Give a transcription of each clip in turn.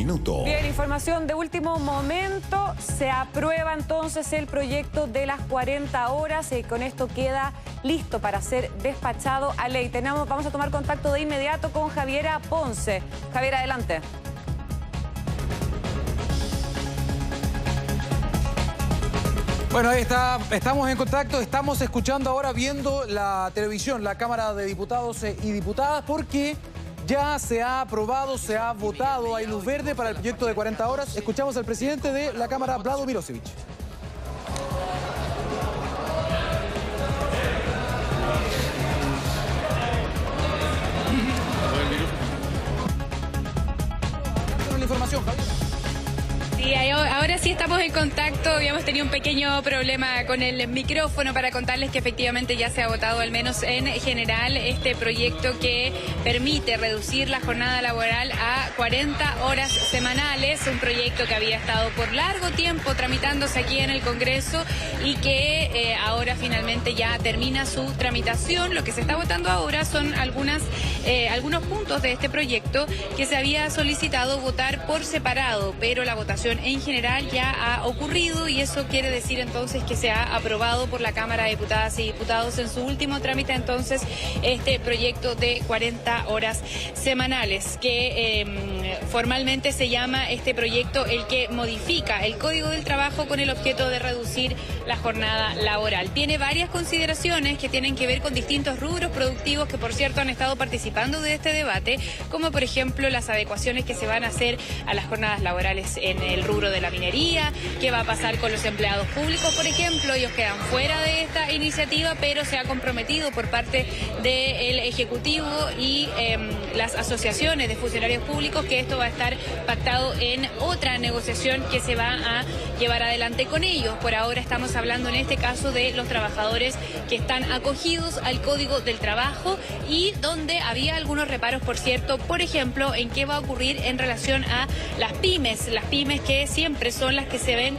minuto. Bien, información de último momento. Se aprueba entonces el proyecto de las 40 horas y con esto queda listo para ser despachado a ley. Vamos a tomar contacto de inmediato con Javiera Ponce. Javiera, adelante. Bueno, ahí está, estamos en contacto, estamos escuchando ahora, viendo la televisión, la Cámara de Diputados y Diputadas, porque ya se ha aprobado, se ha votado, hay luz verde para el proyecto de 40 horas. Escuchamos al presidente de la Cámara, Vlado Mirosevic. La información, Javier. Sí, ahora sí estamos en contacto. Habíamos tenido un pequeño problema con el micrófono para contarles que efectivamente ya se ha votado, al menos en general, este proyecto que permite reducir la jornada laboral a 40 horas semanales. Un proyecto que había estado por largo tiempo tramitándose aquí en el Congreso y que ahora finalmente ya termina su tramitación. Lo que se está votando ahora son algunos puntos de este proyecto que se había solicitado votar por separado, pero la votación en general ya ha ocurrido y eso quiere decir entonces que se ha aprobado por la Cámara de Diputadas y Diputados en su último trámite entonces este proyecto de 40 horas semanales que formalmente se llama este proyecto el que modifica el Código del Trabajo con el objeto de reducir la jornada laboral. Tiene varias consideraciones que tienen que ver con distintos rubros productivos que por cierto han estado participando de este debate, como por ejemplo las adecuaciones que se van a hacer a las jornadas laborales en el rubro de la minería, qué va a pasar con los empleados públicos, por ejemplo. Ellos quedan fuera de esta iniciativa, pero se ha comprometido por parte del Ejecutivo y las asociaciones de funcionarios públicos que esto va a estar pactado en otra negociación que se va a llevar adelante con ellos. Por ahora estamos hablando en este caso de los trabajadores que están acogidos al Código del Trabajo y donde había algunos reparos, por cierto, por ejemplo, en qué va a ocurrir en relación a las pymes que siempre son las que se ven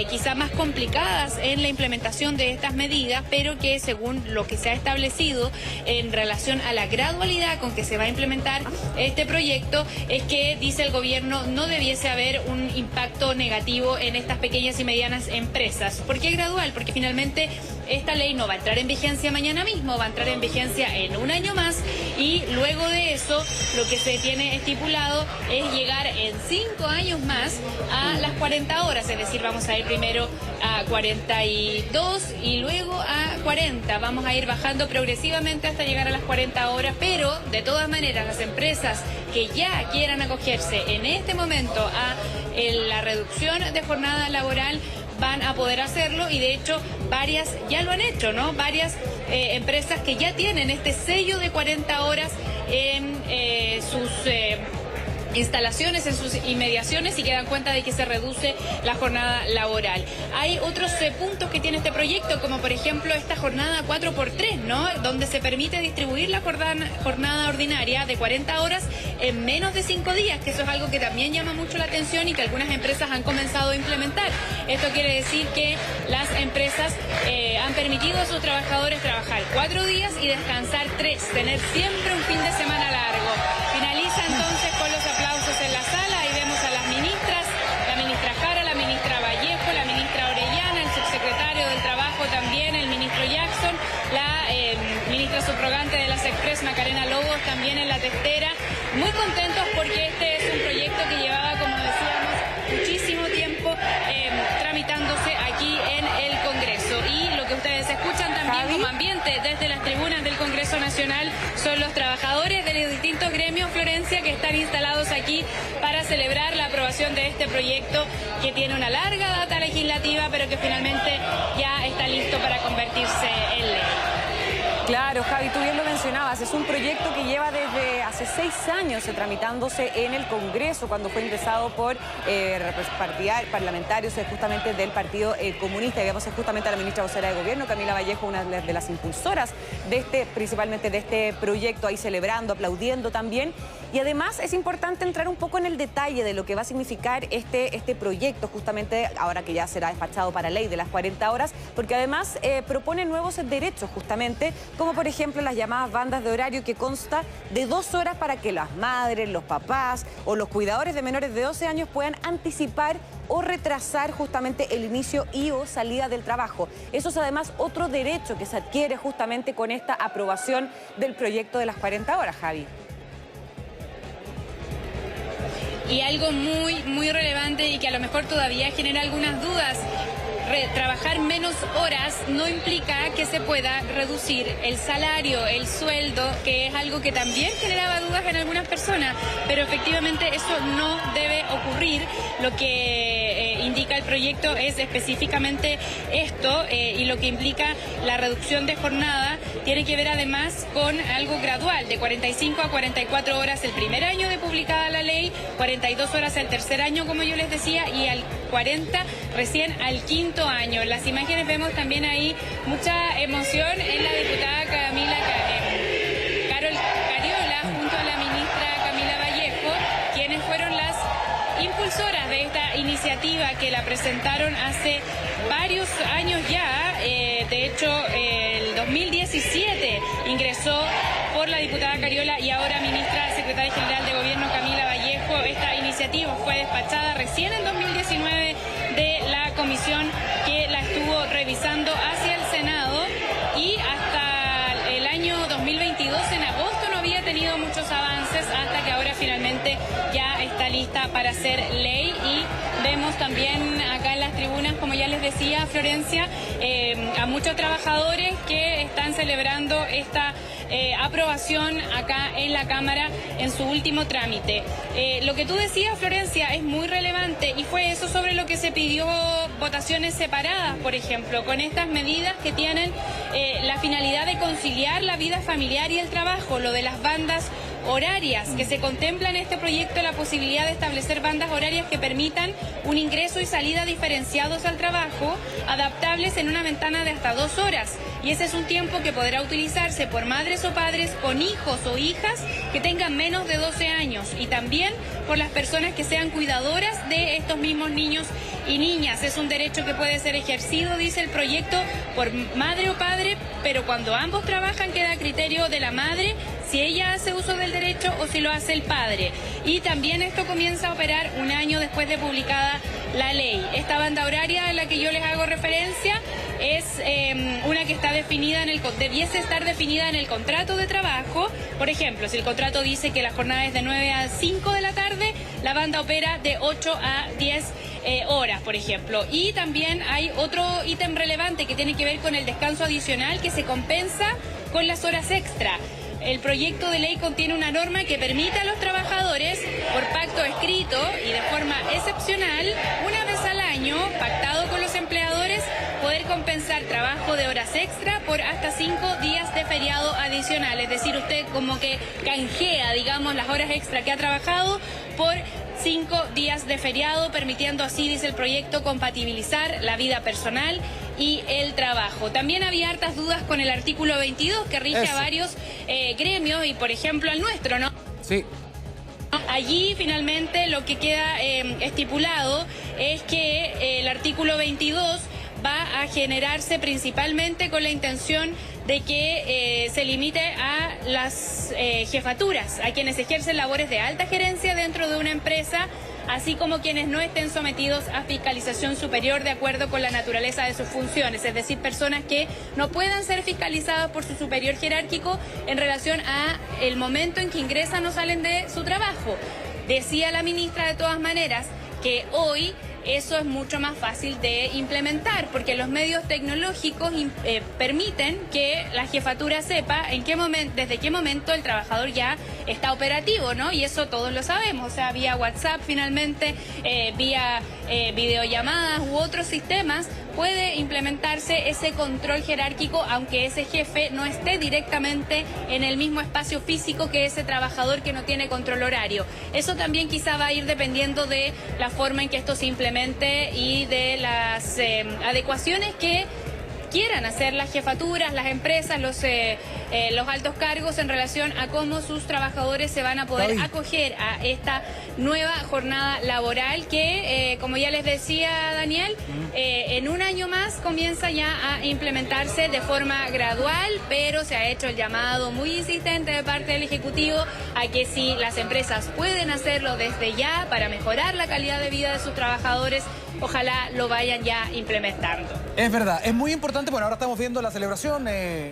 quizá más complicadas en la implementación de estas medidas, pero que según lo que se ha establecido en relación a la gradualidad con que se va a implementar este proyecto, es que, dice el gobierno, no debiese haber un impacto negativo en estas pequeñas y medianas empresas. ¿Por qué gradual? Porque finalmente esta ley no va a entrar en vigencia mañana mismo, va a entrar en vigencia en un año más y luego de eso lo que se tiene estipulado es llegar en 5 años más a las 40 horas, es decir, vamos a ir primero a 42 y luego a 40. Vamos a ir bajando progresivamente hasta llegar a las 40 horas, pero de todas maneras las empresas que ya quieran acogerse en este momento a la reducción de jornada laboral van a poder hacerlo y de hecho varias ya lo han hecho, ¿no? Varias empresas que ya tienen este sello de 40 horas en sus instalaciones, en sus inmediaciones y que dan cuenta de que se reduce la jornada laboral. Hay otros puntos que tiene este proyecto, como por ejemplo esta jornada 4x3, ¿no? Donde se permite distribuir la jornada ordinaria de 40 horas en menos de 5 días, que eso es algo que también llama mucho la atención y que algunas empresas han comenzado a implementar. Esto quiere decir que las empresas han permitido a sus trabajadores trabajar 4 días y descansar 3, tener siempre un fin de semana largo. Finaliza entonces con los aplausos en la sala. Ahí vemos a las ministras, la ministra Jara, la ministra Vallejo, la ministra Orellana, el subsecretario del Trabajo también, el ministro Jackson, la ministra subrogante de las Express, Macarena Lobos, también en la testera. Muy contentos porque este es un proyecto que llevaba, como decíamos, muchísimo tiempo tramitándose aquí en el Congreso. Y lo que ustedes escuchan también como ambiente desde las tribunas del Congreso Nacional son los trabajadores de los distintos gremios, Florencia, que están instalados aquí para celebrar la aprobación de este proyecto que tiene una larga data legislativa, pero que finalmente ya está listo para convertirse en ley. Claro, Javi, tú bien lo mencionabas, es un proyecto que lleva desde hace 6 años tramitándose en el Congreso, cuando fue ingresado por parlamentarios justamente del Partido Comunista. Y vemos justamente a la ministra vocera de Gobierno, Camila Vallejo, una de las impulsoras de principalmente de este proyecto, ahí celebrando, aplaudiendo también. Y además es importante entrar un poco en el detalle de lo que va a significar este proyecto, justamente ahora que ya será despachado para ley de las 40 horas, porque además propone nuevos derechos justamente, como por ejemplo las llamadas bandas de horario, que consta de 2 horas para que las madres, los papás o los cuidadores de menores de 12 años puedan anticipar o retrasar justamente el inicio y o salida del trabajo. Eso es además otro derecho que se adquiere justamente con esta aprobación del proyecto de las 40 horas, Javi. Y algo muy relevante y que a lo mejor todavía genera algunas dudas. Trabajar menos horas no implica que se pueda reducir el salario, el sueldo, que es algo que también generaba dudas en algunas personas, pero efectivamente eso no debe ocurrir. Lo que indica el proyecto es específicamente esto, y lo que implica la reducción de jornada tiene que ver además con algo gradual, de 45 a 44 horas el primer año de publicada la ley, 42 horas el tercer año, como yo les decía, y al 40 recién al quinto año. En las imágenes vemos también ahí mucha emoción en la diputada Carol Cariola junto a la ministra Camila Vallejo, quienes fueron las impulsoras de esta iniciativa que la presentaron hace varios años ya. De hecho, el 2017 ingresó por la diputada Cariola y ahora ministra secretaria general de Gobierno Camila Vallejo. Esta iniciativa fue despachada recién en 2019 de la comisión que la estuvo revisando hacia el Senado, y hasta el año 2022, en agosto, no había tenido muchos avances hasta que ahora finalmente ya está lista para ser ley. Y vemos también acá en las tribunas, como ya les decía, Florencia, a muchos trabajadores que están celebrando esta aprobación acá en la Cámara en su último trámite. Lo que tú decías, Florencia, es muy relevante, y fue eso sobre lo que se pidió votaciones separadas, por ejemplo, con estas medidas que tienen la finalidad de conciliar la vida familiar y el trabajo, lo de las bandas horarias, que se contempla en este proyecto la posibilidad de establecer bandas horarias que permitan un ingreso y salida diferenciados al trabajo, adaptables en una ventana de hasta 2 horas. Y ese es un tiempo que podrá utilizarse por madres o padres con hijos o hijas que tengan menos de 12 años, y también por las personas que sean cuidadoras de estos mismos niños y niñas. Es un derecho que puede ser ejercido, dice el proyecto, por madre o padre, pero cuando ambos trabajan queda a criterio de la madre si ella hace uso del derecho o si lo hace el padre. Y también esto comienza a operar un año después de publicada la ley. Esta banda horaria a la que yo les hago referencia es una que está definida debiese estar definida en el contrato de trabajo. Por ejemplo, si el contrato dice que la jornada es de 9 a 5 de la tarde, la banda opera de 8 a 10 horas, por ejemplo. Y también hay otro ítem relevante que tiene que ver con el descanso adicional, que se compensa con las horas extra. El proyecto de ley contiene una norma que permite a los trabajadores, por pacto escrito y de forma excepcional, una vez al año, pactado con los empleadores, poder compensar trabajo de horas extra por hasta 5 días de feriado adicional. Es decir, usted como que canjea, digamos, las horas extra que ha trabajado por 5 días de feriado, permitiendo así, dice el proyecto, compatibilizar la vida personal y el trabajo. También había hartas dudas con el artículo 22, que rige a varios gremios, y por ejemplo al nuestro, ¿no? Sí. Allí finalmente lo que queda estipulado es que el artículo 22 va a generarse principalmente con la intención de que se limite a las jefaturas, a quienes ejercen labores de alta gerencia dentro de una empresa, así como quienes no estén sometidos a fiscalización superior de acuerdo con la naturaleza de sus funciones, es decir, personas que no puedan ser fiscalizadas por su superior jerárquico en relación a el momento en que ingresan o salen de su trabajo. Decía la ministra de todas maneras que hoy eso es mucho más fácil de implementar, porque los medios tecnológicos permiten que la jefatura sepa desde qué momento el trabajador ya está operativo, ¿no? Y eso todos lo sabemos, o sea, vía WhatsApp finalmente, vía videollamadas u otros sistemas, puede implementarse ese control jerárquico, aunque ese jefe no esté directamente en el mismo espacio físico que ese trabajador que no tiene control horario. Eso también quizá va a ir dependiendo de la forma en que esto se implemente y de las adecuaciones que quieran hacer las jefaturas, las empresas, los los altos cargos en relación a cómo sus trabajadores se van a poder acoger a esta nueva jornada laboral que, como ya les decía Daniel, en un año más comienza ya a implementarse de forma gradual, pero se ha hecho el llamado muy insistente de parte del Ejecutivo a que si las empresas pueden hacerlo desde ya para mejorar la calidad de vida de sus trabajadores, ojalá lo vayan ya implementando. Es verdad, es muy importante. Bueno, ahora estamos viendo la celebración,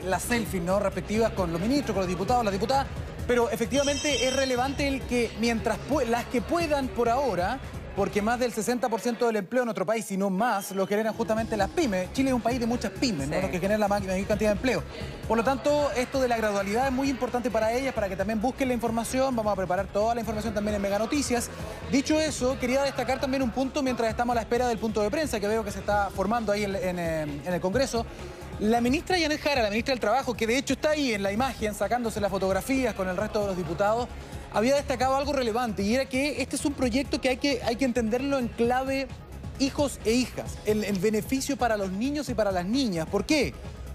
las selfies, ¿no?, respectivas con los ministros, con los diputados, las diputadas, pero efectivamente es relevante el que mientras las que puedan por ahora, porque más del 60% del empleo en nuestro país, si no más, lo generan justamente las pymes. Chile es un país de muchas pymes, ¿no?, lo que genera la mayor cantidad de empleo. Por lo tanto, esto de la gradualidad es muy importante para ellas, para que también busquen la información. Vamos a preparar toda la información también en Mega Noticias. Dicho eso, quería destacar también un punto mientras estamos a la espera del punto de prensa que veo que se está formando ahí en el Congreso. La ministra Yanet Jara, la ministra del Trabajo, que de hecho está ahí en la imagen sacándose las fotografías con el resto de los diputados, había destacado algo relevante, y era que este es un proyecto que hay que entenderlo en clave hijos e hijas, el beneficio para los niños y para las niñas. ¿Por qué?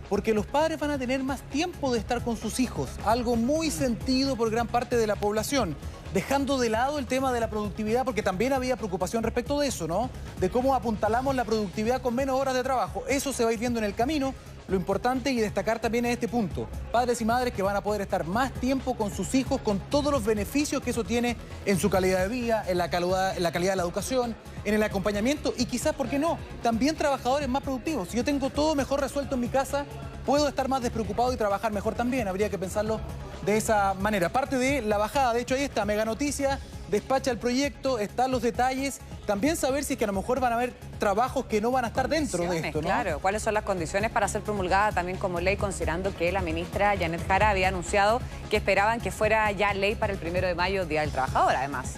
Porque los padres van a tener más tiempo de estar con sus hijos, algo muy sentido por gran parte de la población, dejando de lado el tema de la productividad, porque también había preocupación respecto de eso, ¿no?, de cómo apuntalamos la productividad con menos horas de trabajo. Eso se va a ir viendo en el camino. Lo importante y destacar también es este punto: padres y madres que van a poder estar más tiempo con sus hijos, con todos los beneficios que eso tiene en su calidad de vida, en la calidad de la educación, en el acompañamiento, y quizás, ¿por qué no?, también trabajadores más productivos. Si yo tengo todo mejor resuelto en mi casa, puedo estar más despreocupado y trabajar mejor también. Habría que pensarlo de esa manera. Parte de la bajada, de hecho ahí está, Mega Noticia despacha el proyecto, están los detalles. También saber si es que a lo mejor van a haber trabajos que no van a estar dentro de esto, ¿no? Claro, cuáles son las condiciones para ser promulgada también como ley, considerando que la ministra Yanet Jara había anunciado que esperaban que fuera ya ley para el 1 de mayo, Día del Trabajador, además.